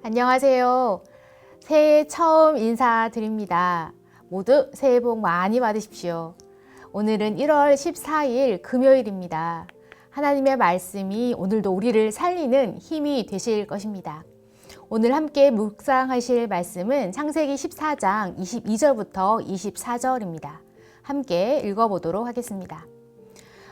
안녕하세요. 새해 처음 인사드립니다. 모두 새해 복 많이 받으십시오. 오늘은 1월 14일 금요일입니다. 하나님의 말씀이 오늘도 우리를 살리는 힘이 되실 것입니다. 오늘 함께 묵상하실 말씀은 창세기 14장 22절부터 24절입니다. 함께 읽어보도록 하겠습니다.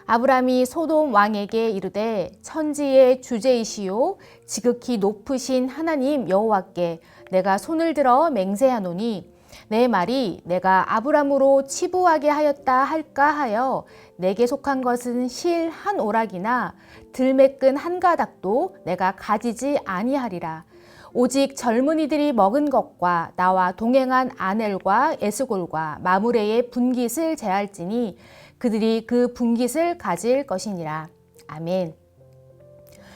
아브람이 소돔 왕에게 이르되 천지의 주제이시요 지극히 높으신 하나님 여호와께 내가 손을 들어 맹세하노니 내 말이 내가 아브람으로 치부하게 하였다 할까 하여 내게 속한 것은 실 한 오락이나 들매끈 한 가닥도 내가 가지지 아니하리라. 오직 젊은이들이 먹은 것과 나와 동행한 아넬과 에스골과 마므레의 분깃을 제할지니 그들이 그 분깃을 가질 것이니라. 아멘.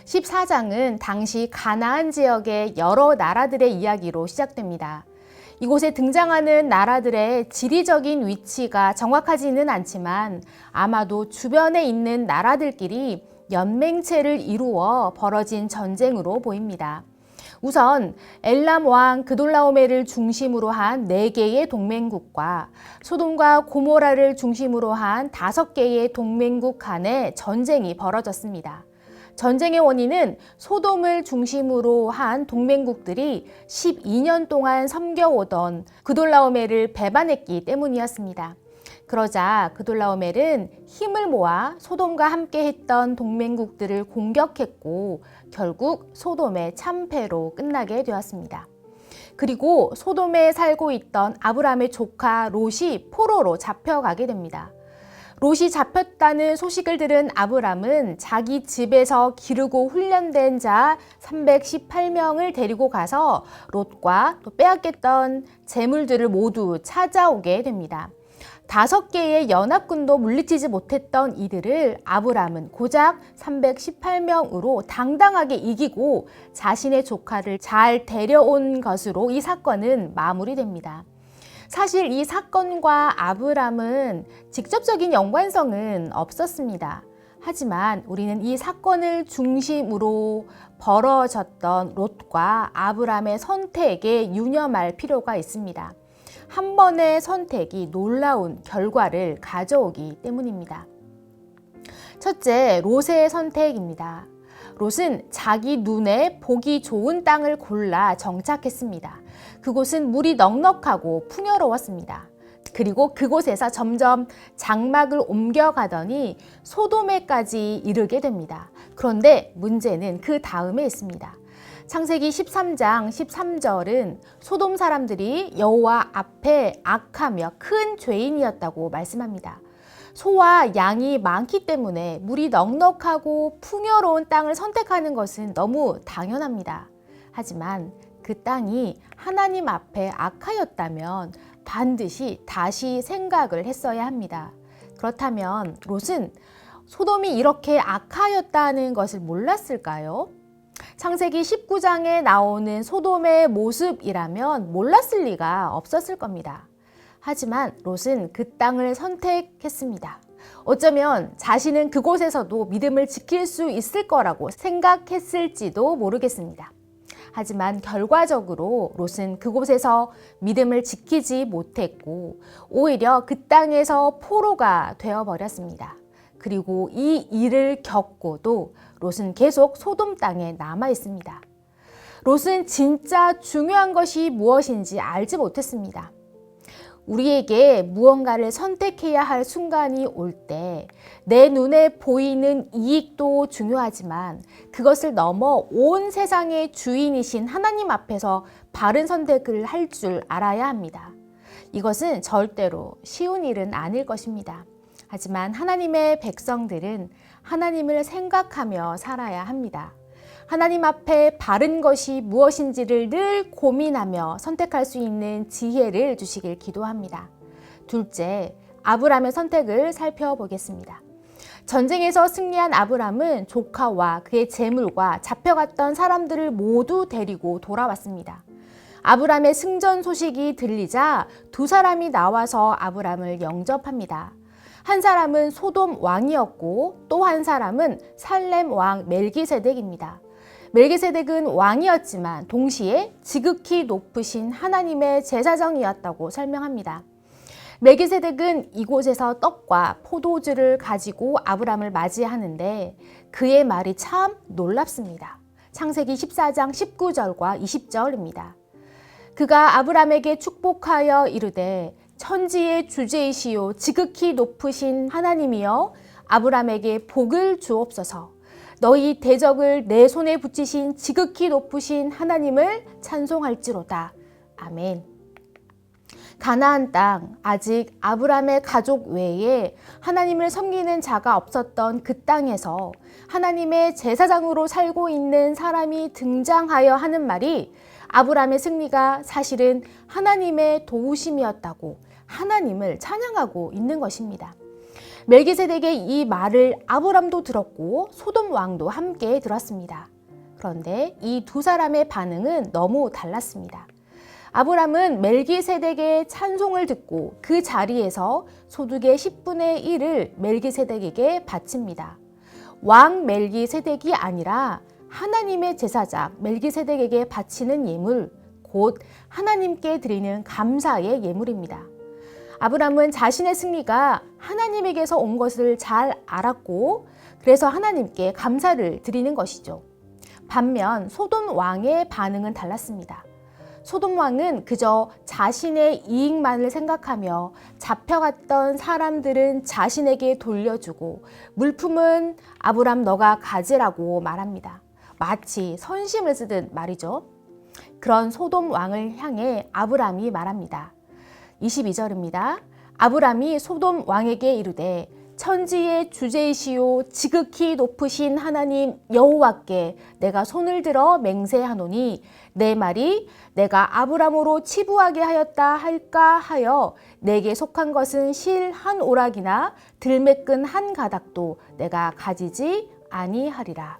14장은 당시 가나안 지역의 여러 나라들의 이야기로 시작됩니다. 이곳에 등장하는 나라들의 지리적인 위치가 정확하지는 않지만 아마도 주변에 있는 나라들끼리 연맹체를 이루어 벌어진 전쟁으로 보입니다. 우선 엘람 왕 그돌라오메를 중심으로 한 4개의 동맹국과 소돔과 고모라를 중심으로 한 5개의 동맹국 간의 전쟁이 벌어졌습니다. 전쟁의 원인은 소돔을 중심으로 한 동맹국들이 12년 동안 섬겨오던 그돌라오메를 배반했기 때문이었습니다. 그러자 그돌라오멜은 힘을 모아 소돔과 함께 했던 동맹국들을 공격했고 결국 소돔의 참패로 끝나게 되었습니다. 그리고 소돔에 살고 있던 아브람의 조카 롯이 포로로 잡혀가게 됩니다. 롯이 잡혔다는 소식을 들은 아브람은 자기 집에서 기르고 훈련된 자 318명을 데리고 가서 롯과 또 빼앗겼던 재물들을 모두 찾아오게 됩니다. 5개의 연합군도 물리치지 못했던 이들을 아브람은 고작 318명으로 당당하게 이기고 자신의 조카를 잘 데려온 것으로 이 사건은 마무리됩니다. 사실 이 사건과 아브람은 직접적인 연관성은 없었습니다. 하지만 우리는 이 사건을 중심으로 벌어졌던 롯과 아브람의 선택에 유념할 필요가 있습니다. 한 번의 선택이 놀라운 결과를 가져오기 때문입니다. 첫째, 롯의 선택입니다. 롯은 자기 눈에 보기 좋은 땅을 골라 정착했습니다. 그곳은 물이 넉넉하고 풍요로웠습니다. 그리고 그곳에서 점점 장막을 옮겨가더니 소돔에까지 이르게 됩니다. 그런데 문제는 그 다음에 있습니다. 창세기 13장 13절은 소돔 사람들이 여호와 앞에 악하며 큰 죄인이었다고 말씀합니다. 소와 양이 많기 때문에 물이 넉넉하고 풍요로운 땅을 선택하는 것은 너무 당연합니다. 하지만 그 땅이 하나님 앞에 악하였다면 반드시 다시 생각을 했어야 합니다. 그렇다면 롯은 소돔이 이렇게 악하였다는 것을 몰랐을까요? 창세기 19장에 나오는 소돔의 모습이라면 몰랐을 리가 없었을 겁니다. 하지만 롯은 그 땅을 선택했습니다. 어쩌면 자신은 그곳에서도 믿음을 지킬 수 있을 거라고 생각했을지도 모르겠습니다. 하지만 결과적으로 롯은 그곳에서 믿음을 지키지 못했고 오히려 그 땅에서 포로가 되어버렸습니다. 그리고 이 일을 겪고도 롯은 계속 소돔 땅에 남아 있습니다. 롯은 진짜 중요한 것이 무엇인지 알지 못했습니다. 우리에게 무언가를 선택해야 할 순간이 올 때 내 눈에 보이는 이익도 중요하지만 그것을 넘어 온 세상의 주인이신 하나님 앞에서 바른 선택을 할 줄 알아야 합니다. 이것은 절대로 쉬운 일은 아닐 것입니다. 하지만 하나님의 백성들은 하나님을 생각하며 살아야 합니다. 하나님 앞에 바른 것이 무엇인지를 늘 고민하며 선택할 수 있는 지혜를 주시길 기도합니다. 둘째, 아브람의 선택을 살펴보겠습니다. 전쟁에서 승리한 아브람은 조카와 그의 재물과 잡혀갔던 사람들을 모두 데리고 돌아왔습니다. 아브람의 승전 소식이 들리자 2사람이 나와서 아브람을 영접합니다. 한 사람은 소돔 왕이었고 또 한 사람은 살렘 왕 멜기세덱입니다. 멜기세덱은 왕이었지만 동시에 지극히 높으신 하나님의 제사장이었다고 설명합니다. 멜기세덱은 이곳에서 떡과 포도주를 가지고 아브람을 맞이하는데 그의 말이 참 놀랍습니다. 창세기 14장 19절과 20절입니다. 그가 아브람에게 축복하여 이르되 천지의 주제이시요 지극히 높으신 하나님이여 아브람에게 복을 주옵소서. 너희 대적을 내 손에 붙이신 지극히 높으신 하나님을 찬송할지로다. 아멘. 가나안 땅, 아직 아브람의 가족 외에 하나님을 섬기는 자가 없었던 그 땅에서 하나님의 제사장으로 살고 있는 사람이 등장하여 하는 말이 아브람의 승리가 사실은 하나님의 도우심이었다고 하나님을 찬양하고 있는 것입니다. 멜기세덱의 이 말을 아브람도 들었고 소돔 왕도 함께 들었습니다. 그런데 이 두 사람의 반응은 너무 달랐습니다. 아브람은 멜기세덱의 찬송을 듣고 그 자리에서 소득의 10분의 1을 멜기세덱에게 바칩니다. 왕 멜기세덱이 아니라 하나님의 제사장 멜기세덱에게 바치는 예물, 곧 하나님께 드리는 감사의 예물입니다. 아브람은 자신의 승리가 하나님에게서 온 것을 잘 알았고 그래서 하나님께 감사를 드리는 것이죠. 반면 소돔 왕의 반응은 달랐습니다. 소돔 왕은 그저 자신의 이익만을 생각하며 잡혀갔던 사람들은 자신에게 돌려주고 물품은 아브람 너가 가지라고 말합니다. 마치 선심을 쓰듯 말이죠. 그런 소돔 왕을 향해 아브람이 말합니다. 22절입니다. 아브람이 소돔 왕에게 이르되 천지의 주제이시요 지극히 높으신 하나님 여호와께 내가 손을 들어 맹세하노니 내 말이 내가 아브람으로 치부하게 하였다 할까 하여 내게 속한 것은 실 한 오락이나 들매끈 한 가닥도 내가 가지지 아니하리라.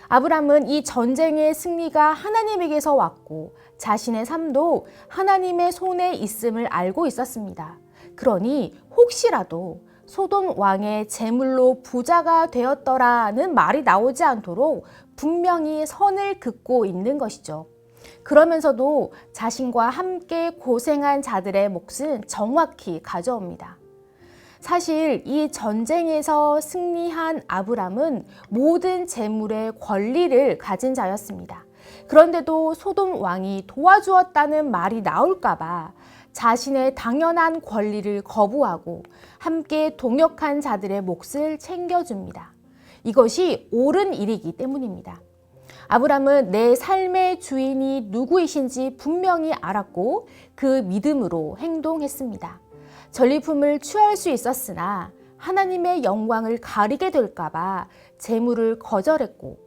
아브람은 이 전쟁의 승리가 하나님에게서 왔고 자신의 삶도 하나님의 손에 있음을 알고 있었습니다. 그러니 혹시라도 소돔 왕의 재물로 부자가 되었더라는 말이 나오지 않도록 분명히 선을 긋고 있는 것이죠. 그러면서도 자신과 함께 고생한 자들의 몫은 정확히 가져옵니다. 사실 이 전쟁에서 승리한 아브람은 모든 재물의 권리를 가진 자였습니다. 그런데도 소돔 왕이 도와주었다는 말이 나올까봐 자신의 당연한 권리를 거부하고 함께 동역한 자들의 몫을 챙겨줍니다. 이것이 옳은 일이기 때문입니다. 아브람은 내 삶의 주인이 누구이신지 분명히 알았고 그 믿음으로 행동했습니다. 전리품을 취할 수 있었으나 하나님의 영광을 가리게 될까봐 재물을 거절했고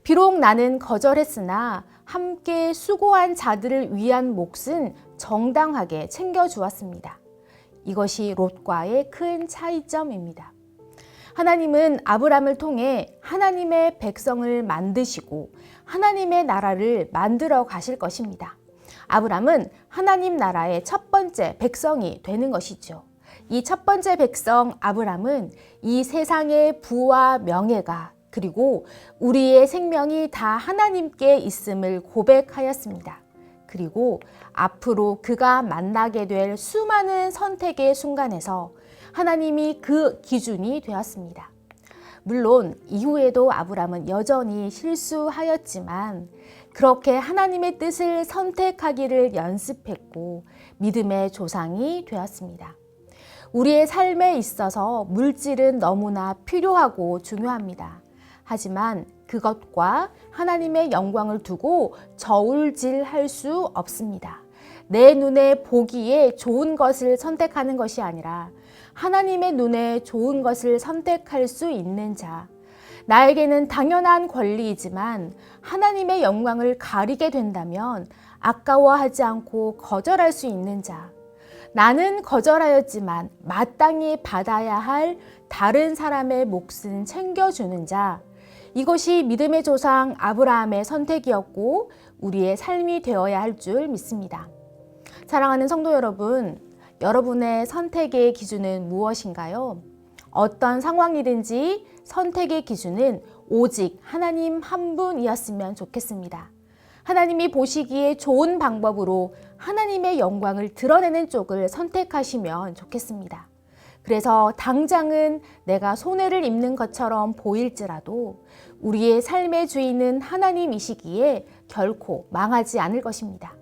비록 나는 거절했으나 함께 수고한 자들을 위한 몫은 정당하게 챙겨주었습니다. 이것이 롯과의 큰 차이점입니다. 하나님은 아브람을 통해 하나님의 백성을 만드시고 하나님의 나라를 만들어 가실 것입니다. 아브람은 하나님 나라의 첫 번째 백성이 되는 것이죠. 이 첫 번째 백성 아브람은 이 세상의 부와 명예가 그리고 우리의 생명이 다 하나님께 있음을 고백하였습니다. 그리고 앞으로 그가 만나게 될 수많은 선택의 순간에서 하나님이 그 기준이 되었습니다. 물론 이후에도 아브람은 여전히 실수하였지만 그렇게 하나님의 뜻을 선택하기를 연습했고 믿음의 조상이 되었습니다. 우리의 삶에 있어서 물질은 너무나 필요하고 중요합니다. 하지만 그것과 하나님의 영광을 두고 저울질할 수 없습니다. 내 눈에 보기에 좋은 것을 선택하는 것이 아니라 하나님의 눈에 좋은 것을 선택할 수 있는 자, 나에게는 당연한 권리이지만 하나님의 영광을 가리게 된다면 아까워하지 않고 거절할 수 있는 자, 나는 거절하였지만 마땅히 받아야 할 다른 사람의 몫은 챙겨주는 자, 이것이 믿음의 조상 아브라함의 선택이었고 우리의 삶이 되어야 할 줄 믿습니다. 사랑하는 성도 여러분, 여러분의 선택의 기준은 무엇인가요? 어떤 상황이든지 선택의 기준은 오직 하나님 한 분이었으면 좋겠습니다. 하나님이 보시기에 좋은 방법으로 하나님의 영광을 드러내는 쪽을 선택하시면 좋겠습니다. 그래서 당장은 내가 손해를 입는 것처럼 보일지라도 우리의 삶의 주인은 하나님이시기에 결코 망하지 않을 것입니다.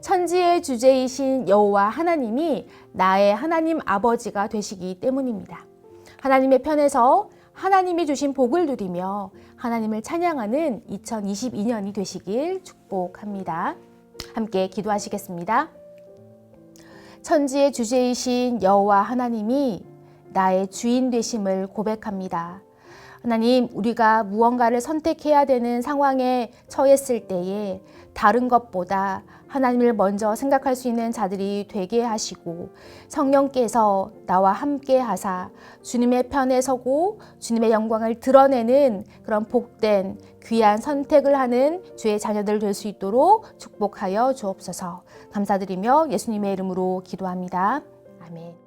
천지의 주제이신 여호와 하나님이 나의 하나님 아버지가 되시기 때문입니다. 하나님의 편에서 하나님이 주신 복을 누리며 하나님을 찬양하는 2022년이 되시길 축복합니다. 함께 기도하시겠습니다. 천지의 주제이신 여호와 하나님이 나의 주인 되심을 고백합니다. 하나님, 우리가 무언가를 선택해야 되는 상황에 처했을 때에 다른 것보다 하나님을 먼저 생각할 수 있는 자들이 되게 하시고 성령께서 나와 함께 하사 주님의 편에 서고 주님의 영광을 드러내는 그런 복된 귀한 선택을 하는 주의 자녀들 될 수 있도록 축복하여 주옵소서. 감사드리며 예수님의 이름으로 기도합니다. 아멘.